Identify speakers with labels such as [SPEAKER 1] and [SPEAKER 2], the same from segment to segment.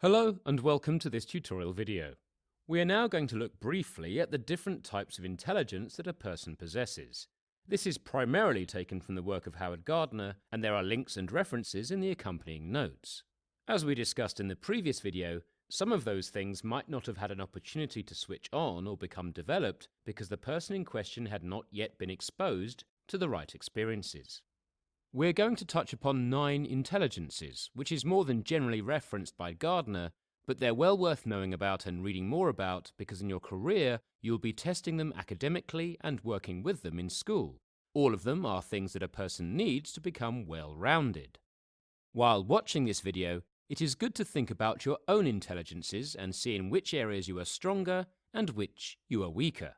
[SPEAKER 1] Hello and welcome to this tutorial video. We are now going to look briefly at the different types of intelligence that a person possesses. This is primarily taken from the work of Howard Gardner, and there are links and references in the accompanying notes. As we discussed in the previous video, some of those things might not have had an opportunity to switch on or become developed because the person in question had not yet been exposed to the right experiences. We're going to touch upon 9 intelligences, which is more than generally referenced by Gardner, but they're well worth knowing about and reading more about because in your career you'll be testing them academically and working with them in school. All of them are things that a person needs to become well-rounded. While watching this video, it is good to think about your own intelligences and see in which areas you are stronger and which you are weaker.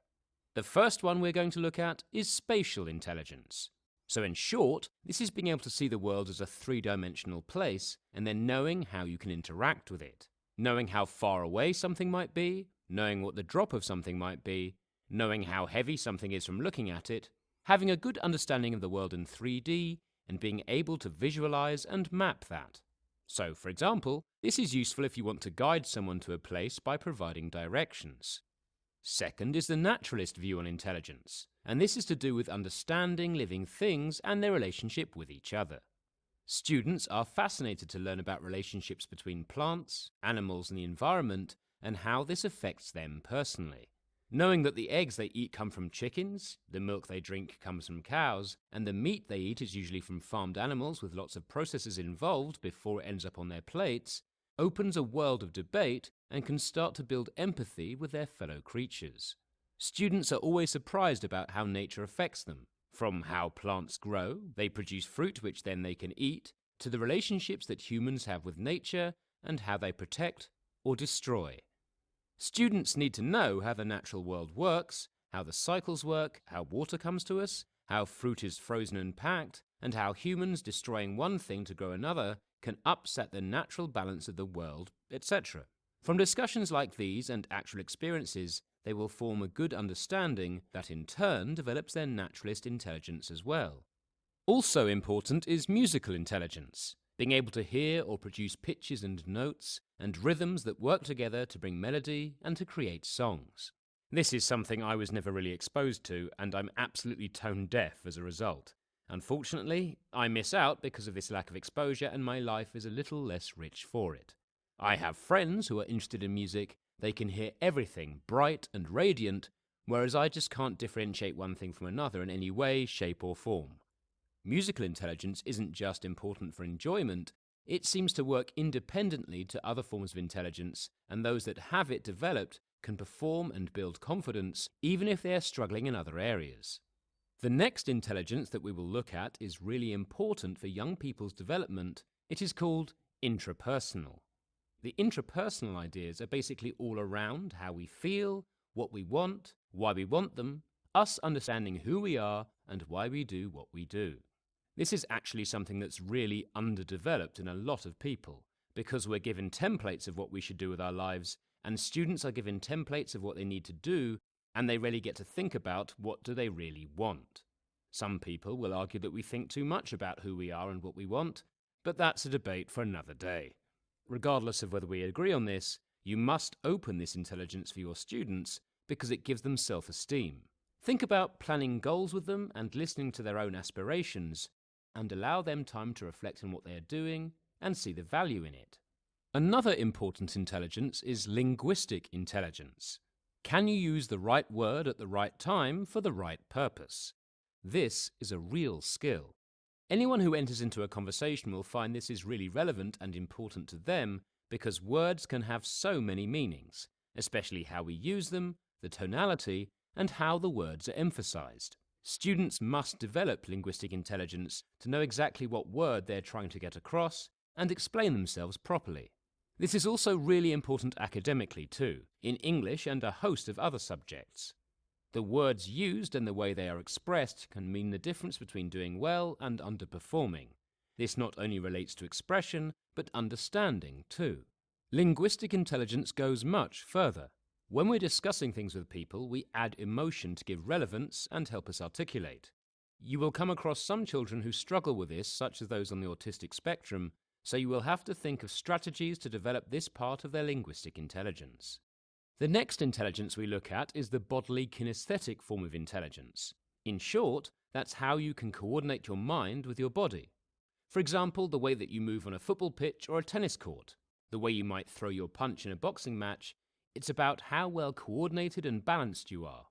[SPEAKER 1] The first one we're going to look at is spatial intelligence. So in short, this is being able to see the world as a 3-dimensional place and then knowing how you can interact with it. Knowing how far away something might be, knowing what the drop of something might be, knowing how heavy something is from looking at it, having a good understanding of the world in 3D, and being able to visualize and map that. So, for example, this is useful if you want to guide someone to a place by providing directions. Second is the naturalist view on intelligence, and this is to do with understanding living things and their relationship with each other. Students are fascinated to learn about relationships between plants, animals, and the environment, and how this affects them personally. Knowing that the eggs they eat come from chickens, the milk they drink comes from cows, and the meat they eat is usually from farmed animals with lots of processes involved before it ends up on their plates, opens a world of debate and can start to build empathy with their fellow creatures. Students are always surprised about how nature affects them, from how plants grow, they produce fruit which then they can eat, to the relationships that humans have with nature and how they protect or destroy. Students need to know how the natural world works, how the cycles work, how water comes to us, how fruit is frozen and packed, and how humans destroying one thing to grow another can upset the natural balance of the world, etc. From discussions like these and actual experiences, they will form a good understanding that in turn develops their naturalist intelligence as well. Also important is musical intelligence, being able to hear or produce pitches and notes and rhythms that work together to bring melody and to create songs. This is something I was never really exposed to, and I'm absolutely tone deaf as a result. Unfortunately, I miss out because of this lack of exposure and my life is a little less rich for it. I have friends who are interested in music, they can hear everything bright and radiant, whereas I just can't differentiate one thing from another in any way, shape or form. Musical intelligence isn't just important for enjoyment, it seems to work independently to other forms of intelligence, and those that have it developed can perform and build confidence even if they are struggling in other areas. The next intelligence that we will look at is really important for young people's development. It is called intrapersonal. The intrapersonal ideas are basically all around how we feel, what we want, why we want them, us understanding who we are and why we do what we do. This is actually something that's really underdeveloped in a lot of people because we're given templates of what we should do with our lives, and students are given templates of what they need to do, and they rarely get to think about what do they really want. Some people will argue that we think too much about who we are and what we want, but that's a debate for another day. Regardless of whether we agree on this, you must open this intelligence for your students because it gives them self-esteem. Think about planning goals with them and listening to their own aspirations, and allow them time to reflect on what they are doing and see the value in it. Another important intelligence is linguistic intelligence. Can you use the right word at the right time for the right purpose? This is a real skill. Anyone who enters into a conversation will find this is really relevant and important to them because words can have so many meanings, especially how we use them, the tonality, and how the words are emphasized. Students must develop linguistic intelligence to know exactly what word they're trying to get across and explain themselves properly. This is also really important academically too, in English and a host of other subjects. The words used and the way they are expressed can mean the difference between doing well and underperforming. This not only relates to expression, but understanding too. Linguistic intelligence goes much further. When we're discussing things with people, we add emotion to give relevance and help us articulate. You will come across some children who struggle with this, such as those on the autistic spectrum, so you will have to think of strategies to develop this part of their linguistic intelligence. The next intelligence we look at is the bodily kinesthetic form of intelligence. In short, that's how you can coordinate your mind with your body. For example, the way that you move on a football pitch or a tennis court, the way you might throw your punch in a boxing match. It's about how well coordinated and balanced you are.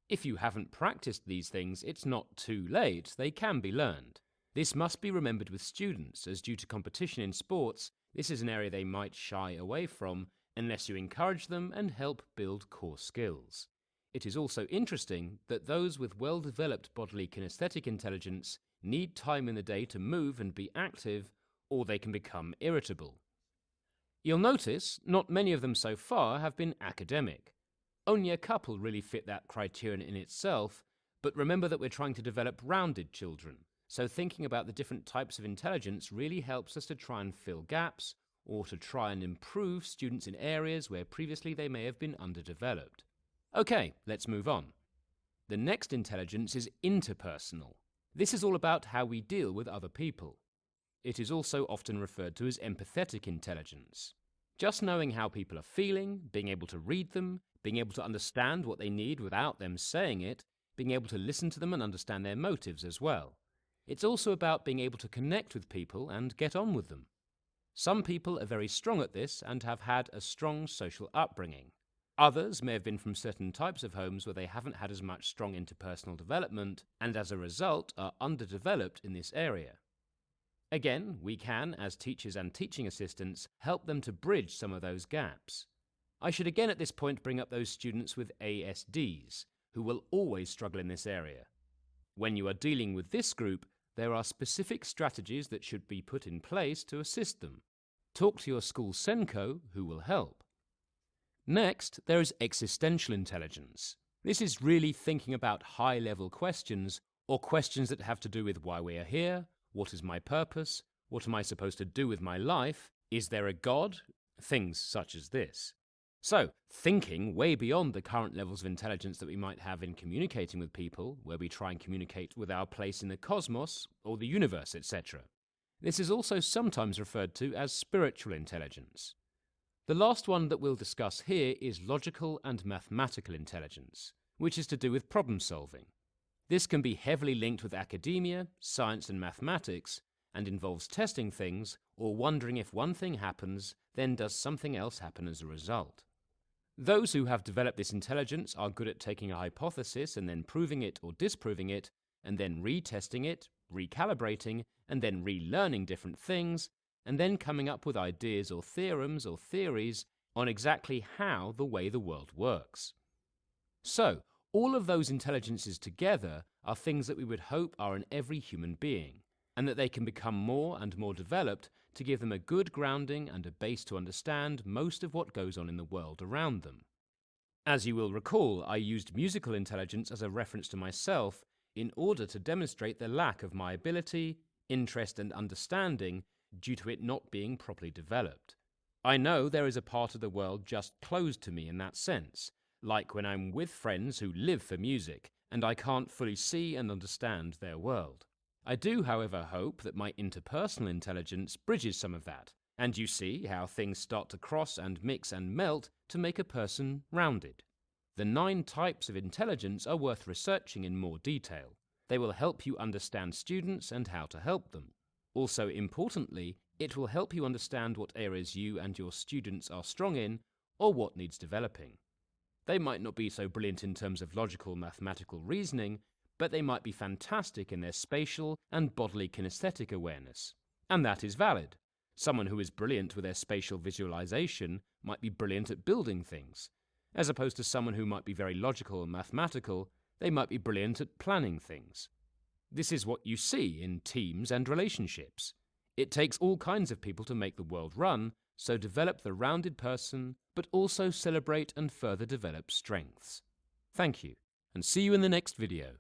[SPEAKER 1] If you haven't practiced these things, it's not too late, they can be learned. This must be remembered with students, as due to competition in sports, this is an area they might shy away from unless you encourage them and help build core skills. It is also interesting that those with well-developed bodily kinesthetic intelligence need time in the day to move and be active, or they can become irritable. You'll notice not many of them so far have been academic. Only a couple really fit that criterion in itself, but remember that we're trying to develop rounded children, so thinking about the different types of intelligence really helps us to try and fill gaps, or to try and improve students in areas where previously they may have been underdeveloped. Okay, let's move on. The next intelligence is interpersonal. This is all about how we deal with other people. It is also often referred to as empathetic intelligence. Just knowing how people are feeling, being able to read them, being able to understand what they need without them saying it, being able to listen to them and understand their motives as well. It's also about being able to connect with people and get on with them. Some people are very strong at this and have had a strong social upbringing. Others may have been from certain types of homes where they haven't had as much strong interpersonal development and as a result are underdeveloped in this area. Again, we can, as teachers and teaching assistants, help them to bridge some of those gaps. I should again at this point bring up those students with ASDs, who will always struggle in this area. When you are dealing with this group, there are specific strategies that should be put in place to assist them. Talk to your school SENCO, who will help. Next, there is existential intelligence. This is really thinking about high-level questions, or questions that have to do with why we are here, what is my purpose, what am I supposed to do with my life, is there a God, things such as this. So, thinking way beyond the current levels of intelligence that we might have in communicating with people, where we try and communicate with our place in the cosmos or the universe, etc. This is also sometimes referred to as spiritual intelligence. The last one that we'll discuss here is logical and mathematical intelligence, which is to do with problem solving. This can be heavily linked with academia, science and mathematics, and involves testing things or wondering if one thing happens, then does something else happen as a result. Those who have developed this intelligence are good at taking a hypothesis and then proving it or disproving it, and then retesting it, recalibrating, and then relearning different things, and then coming up with ideas or theorems or theories on exactly how the way the world works. So, all of those intelligences together are things that we would hope are in every human being, and that they can become more and more developed to give them a good grounding and a base to understand most of what goes on in the world around them. As you will recall, I used musical intelligence as a reference to myself in order to demonstrate the lack of my ability, interest and understanding due to it not being properly developed. I know there is a part of the world just closed to me in that sense, like when I'm with friends who live for music and I can't fully see and understand their world. I do, however, hope that my interpersonal intelligence bridges some of that, and you see how things start to cross and mix and melt to make a person rounded. The 9 types of intelligence are worth researching in more detail. They will help you understand students and how to help them. Also, importantly, it will help you understand what areas you and your students are strong in or what needs developing. They might not be so brilliant in terms of logical mathematical reasoning, but they might be fantastic in their spatial and bodily kinesthetic awareness. And that is valid. Someone who is brilliant with their spatial visualization might be brilliant at building things. As opposed to someone who might be very logical and mathematical, they might be brilliant at planning things. This is what you see in teams and relationships. It takes all kinds of people to make the world run, so develop the rounded person, but also celebrate and further develop strengths. Thank you, and see you in the next video.